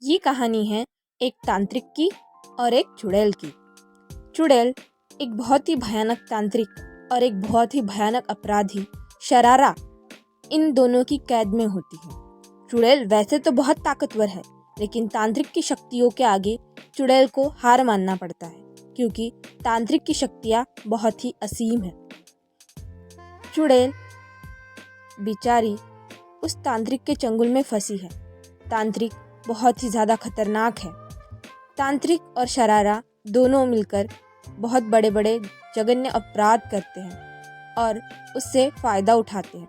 ये कहानी है एक तांत्रिक की और एक चुड़ैल की। चुड़ैल एक बहुत ही भयानक तांत्रिक और एक बहुत ही भयानक अपराधी शरारा, इन दोनों की कैद में होती है। चुड़ैल वैसे तो बहुत ताकतवर है, लेकिन तांत्रिक की शक्तियों के आगे चुड़ैल को हार मानना पड़ता है, क्योंकि तांत्रिक की शक्तियाँ बहुत ही असीम है। चुड़ैल बेचारी उस तांत्रिक के चंगुल में फंसी है। तांत्रिक बहुत ही ज़्यादा खतरनाक है। तांत्रिक और शरारा दोनों मिलकर बहुत बड़े बड़े जघन्य अपराध करते हैं और उससे फ़ायदा उठाते हैं,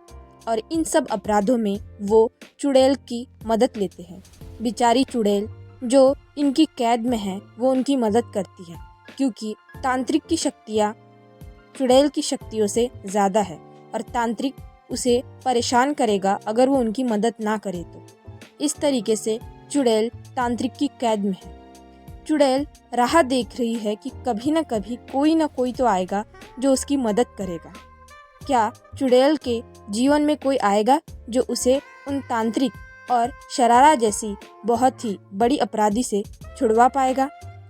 और इन सब अपराधों में वो चुड़ैल की मदद लेते हैं। बेचारी चुड़ैल जो इनकी कैद में है वो उनकी मदद करती है, क्योंकि तांत्रिक की शक्तियाँ चुड़ैल की शक्तियों से ज़्यादा है और तांत्रिक उसे परेशान करेगा अगर वो उनकी मदद ना करे तो। इस तरीके से चुड़ैल तांत्रिक की कैद में है। चुड़ैल राह देख रही है कि कभी न कभी कोई ना कोई तो आएगा जो उसकी मदद करेगा। क्या चुड़ैल के जीवन में कोई आएगा जो उसे उन तांत्रिक और शरारा जैसी बहुत ही बड़ी अपराधी से छुड़वा पाएगा?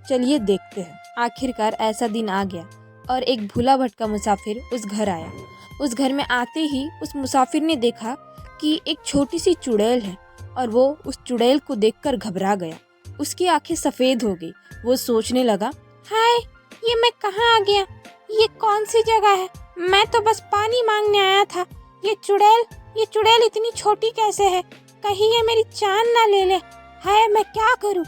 चलिए देखते हैं। आखिरकार ऐसा दिन आ गया और एक भूला भटका मुसाफिर उस घर आया। उस घर में आते ही उस मुसाफिर ने देखा कि एक छोटी सी चुड़ैल है और वो उस चुड़ैल को देखकर घबरा गया। उसकी आंखें सफ़ेद हो गई। वो सोचने लगा, हाय, ये मैं कहाँ आ गया? ये कौन सी जगह है? मैं तो बस पानी मांगने आया था। ये चुड़ैल इतनी छोटी कैसे है? कहीं ये मेरी जान ना ले ले। हाय, मैं क्या करूँ?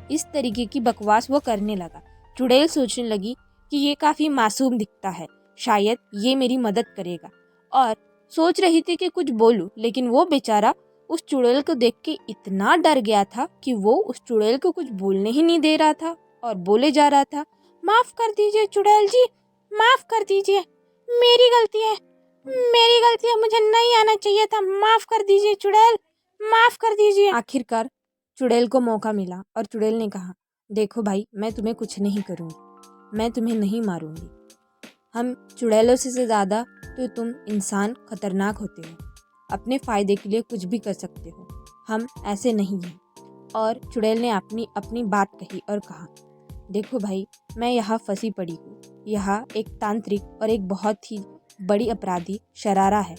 इस तरीके की बकवास वो करने लगा। चुड़ैल सोचने लगी कि ये काफ़ी मासूम दिखता है, शायद ये मेरी मदद करेगा, और सोच रही थी कि कुछ बोलूं, लेकिन वो बेचारा उस चुड़ैल को देख के इतना डर गया था कि वो उस चुड़ैल को कुछ बोलने ही नहीं दे रहा था और बोले जा रहा था, माफ़ कर दीजिए चुड़ैल जी, माफ़ कर दीजिए, मेरी गलती है, मुझे नहीं आना चाहिए था, माफ़ कर दीजिए चुड़ैल, माफ़ कर दीजिए। आखिरकार चुड़ैल को मौका मिला और चुड़ैल ने कहा, देखो भाई, मैं तुम्हें कुछ नहीं करूँगी, मैं तुम्हें नहीं मारूंगी। हम चुड़ैलों से ज़्यादा तो तुम इंसान खतरनाक होते हो, अपने फ़ायदे के लिए कुछ भी कर सकते हो, हम ऐसे नहीं हैं। और चुड़ैल ने अपनी बात कही और कहा, देखो भाई, मैं यहाँ फंसी पड़ी हूँ। यहाँ एक तांत्रिक और एक बहुत ही बड़ी अपराधी शरारा है।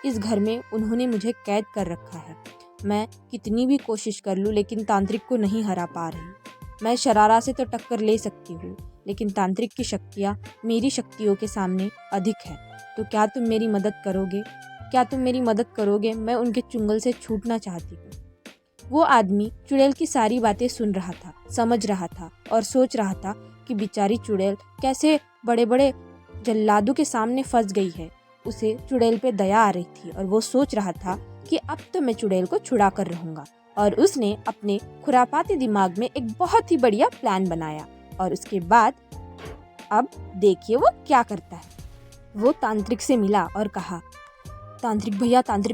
इस घर में उन्होंने मुझे कैद कर रखा है। मैं कितनी भी कोशिश कर लूँ, लेकिन तांत्रिक को नहीं हरा पा रही। मैं शरारा से तो टक्कर ले सकती हूँ, लेकिन तांत्रिक की शक्तियाँ मेरी शक्तियों के सामने अधिक है। तो क्या तुम मेरी मदद करोगे? मैं उनके चुंगल से छूटना चाहती हूँ। वो आदमी चुड़ैल की सारी बातें सुन रहा था, समझ रहा था और सोच रहा था कि बेचारी चुड़ैल कैसे बड़े बड़े जल्लादों के सामने फंस गई है। उसे चुड़ैल पे दया आ रही थी और वो सोच रहा था कि अब तो मैं चुड़ैल को छुड़ा कर रहूँगा। और उसने अपने खुरापाती दिमाग में एक बहुत ही बढ़िया प्लान बनाया, और उसके बाद अब देखिए वो क्या करता है। वो तांत्रिक से मिला और कहा, तांत्रिक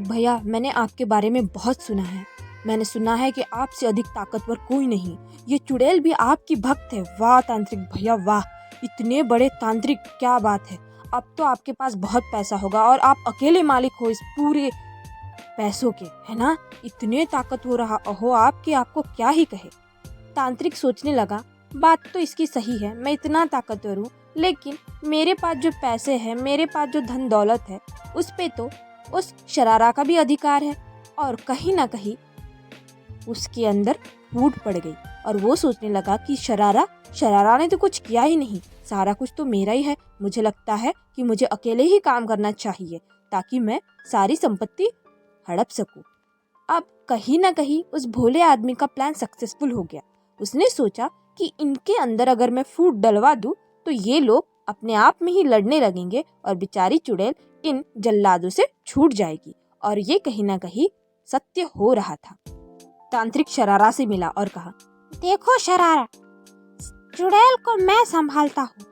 भैया, मैंने आपके बारे में बहुत सुना है। मैंने सुना है कि आपसे अधिक ताकतवर कोई नहीं। ये चुड़ैल भी आपकी भक्त है। वाह तांत्रिक भैया, वाह, इतने बड़े तांत्रिक, क्या बात है। अब तो आपके पास बहुत पैसा होगा और आप अकेले मालिक हो इस पूरे पैसों के, है ना? इतने ताकतवर हो आपको क्या ही कहे। तांत्रिक सोचने लगा, बात तो इसकी सही है, मैं इतना ताकतवर हूँ, लेकिन मेरे पास जो पैसे हैं, मेरे पास जो धन दौलत है, उस पे तो उस शरारा का भी अधिकार है। और कहीं ना कहीं उसके अंदर फूट पड़ गई और वो सोचने लगा कि शरारा ने तो कुछ किया ही नहीं, सारा कुछ तो मेरा ही है। मुझे लगता है कि मुझे अकेले ही काम करना चाहिए ताकि मैं सारी संपत्ति हड़प सकूं। अब कहीं ना कहीं उस भोले आदमी का प्लान सक्सेसफुल हो गया। उसने सोचा कि इनके अंदर अगर मैं फूट डलवा दूं तो ये लोग अपने आप में ही लड़ने लगेंगे और बेचारी चुड़ैल इन जल्लादों से छूट जाएगी। और ये कहीं ना कहीं सत्य हो रहा था। तांत्रिक शरारा से मिला और कहा, देखो शरारा, चुड़ैल को मैं संभालता हूँ,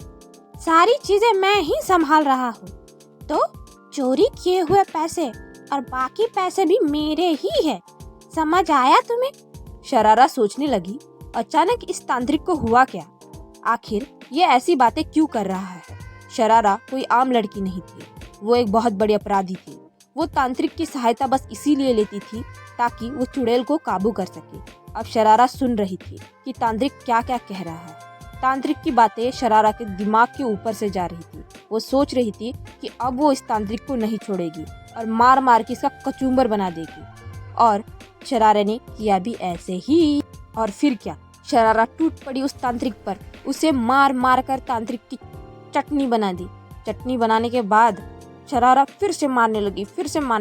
सारी चीजें मैं ही संभाल रहा हूँ, तो चोरी किए हुए पैसे और बाकी पैसे भी मेरे ही है। समझ आया तुम्हें? शरारा सोचने लगी, अचानक इस तांत्रिक को हुआ क्या? आखिर ये ऐसी बातें क्यों कर रहा है? शरारा कोई आम लड़की नहीं थी, वो एक बहुत बड़ी अपराधी थी। वो तांत्रिक की सहायता बस इसीलिए लेती थी ताकि वो चुड़ैल को काबू कर सके। अब शरारा सुन रही थी कि तांत्रिक क्या क्या कह रहा है। तांत्रिक की बातें शरारा के दिमाग के ऊपर से जा रही थी। वो सोच रही थी कि अब वो इस तांत्रिक को नहीं छोड़ेगी और मार मार के इसका कचूम्बर बना देगी। और शरारा ने किया भी ऐसे ही। और फिर क्या, शरारा टूट पड़ी उस तांत्रिक पर। उसे मार मार कर तांत्रिक की चटनी बना दी। चटनी बनाने के बाद शरारा फिर से मारने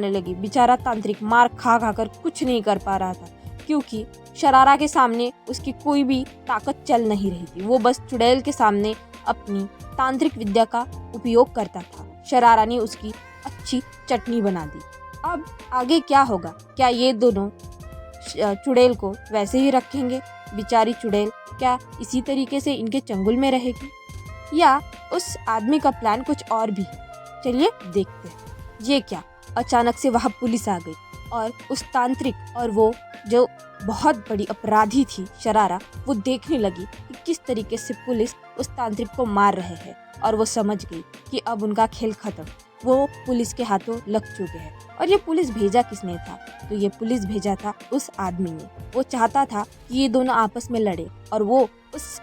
लगी। बेचारा तांत्रिक मार खा खा कर कुछ नहीं कर पा रहा था, क्योंकि शरारा के सामने उसकी कोई भी ताकत चल नहीं रही थी। वो बस चुड़ैल के सामने अपनी तांत्रिक विद्या का उपयोग करता था। शरारा ने उसकी अच्छी चटनी बना दी। अब आगे क्या होगा? क्या ये दोनों चुड़ैल को वैसे ही रखेंगे? बेचारी चुड़ैल क्या इसी तरीके से इनके चंगुल में रहेगी, या उस आदमी का प्लान कुछ और भी है? चलिए देखते हैं। ये क्या, अचानक से वहाँ पुलिस आ गई और उस तांत्रिक और वो जो बहुत बड़ी अपराधी थी शरारा, वो देखने लगी कि किस तरीके से पुलिस उस तांत्रिक को मार रहे हैं। और वो समझ गई कि अब उनका खेल खत्म, वो पुलिस के हाथों लग चुके हैं। और ये पुलिस भेजा किसने था? तो ये पुलिस भेजा था उस आदमी ने। वो चाहता था कि ये दोनों आपस में लड़े और वो उस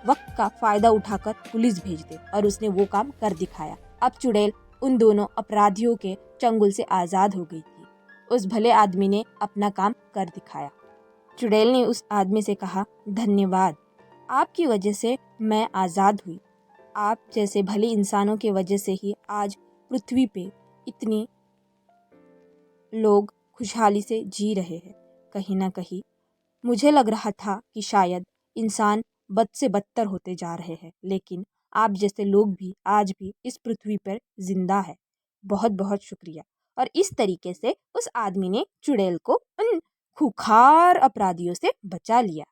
वक्त का फायदा उठाकर पुलिस भेज दे, और उसने वो काम कर दिखाया। अब चुड़ैल उन दोनों अपराधियों के चंगुल से आजाद हो गई थी। उस भले आदमी ने अपना काम कर दिखाया। चुड़ैल ने उस आदमी से कहा, धन्यवाद, आपकी वजह से मैं आजाद हुई। आप जैसे भले इंसानों की वजह से ही आज पृथ्वी पे इतने लोग खुशहाली से जी रहे हैं। कहीं ना कहीं मुझे लग रहा था कि शायद इंसान बद से बदतर होते जा रहे हैं, लेकिन आप जैसे लोग भी आज भी इस पृथ्वी पर जिंदा है। बहुत बहुत शुक्रिया। और इस तरीके से उस आदमी ने चुड़ैल को उन खूंखार अपराधियों से बचा लिया।